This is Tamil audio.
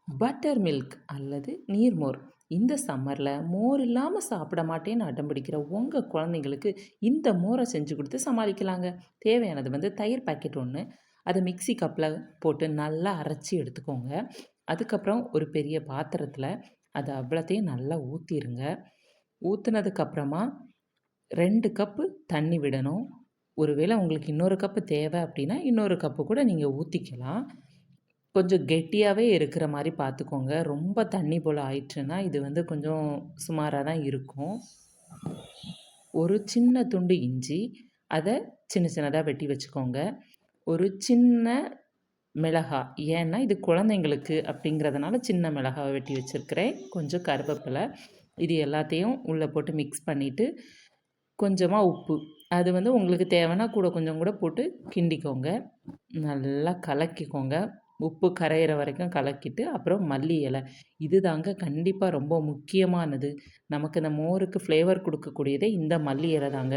பட்டர் மில்க் அல்லது நீர்மோர். இந்த சம்மரில் மோர் இல்லாமல் சாப்பிட மாட்டேன்னு அடம் பிடிக்கிற உங்கள் குழந்தைங்களுக்கு இந்த மோரை செஞ்சு கொடுத்து சமாளிக்கலாங்க. தேவையானது தயிர் பாக்கெட் ஒன்று, அதை மிக்ஸி கப்பில் போட்டு நல்லா அரைச்சி எடுத்துக்கோங்க. அதுக்கப்புறம் ஒரு பெரிய பாத்திரத்தில் அதை அவ்வளோத்தையும் நல்லா ஊற்றிடுங்க. ஊற்றுனதுக்கப்புறமா 2 கப்பு தண்ணி விடணும். ஒருவேளை உங்களுக்கு இன்னொரு கப்பு தேவை அப்படின்னா இன்னொரு கப்பு கூட நீங்கள் ஊற்றிக்கலாம். கொஞ்சம் கெட்டியாகவே இருக்கிற மாதிரி பார்த்துக்கோங்க. ரொம்ப தண்ணி போல் ஆயிடுச்சுன்னா இது கொஞ்சம் சுமாராக தான் இருக்கும். ஒரு சின்ன துண்டு இஞ்சி, அதை சின்ன சின்னதாக வெட்டி வச்சுக்கோங்க. ஒரு சின்ன மிளகாய், ஏன்னா இது குழந்தைங்களுக்கு அப்படிங்கிறதுனால சின்ன மிளகாவை வெட்டி வச்சுருக்கிறேன். கொஞ்சம் கருவேப்பிலை, இது எல்லாத்தையும் உள்ளே போட்டு மிக்ஸ் பண்ணிவிட்டு கொஞ்சமாக உப்பு, அது உங்களுக்கு தேவைன்னா கூட கொஞ்சம் கூட போட்டு கிண்டிக்கோங்க. நல்லா கலக்கிக்கோங்க. உப்பு கரையிற வரைக்கும் கலக்கிட்டு, அப்புறம் மல்லி இலை. இது தாங்க கண்டிப்பாக ரொம்ப முக்கியமானது. நமக்கு இந்த மோருக்கு ஃப்ளேவர் கொடுக்கக்கூடியதே இந்த மல்லி இலை தாங்க.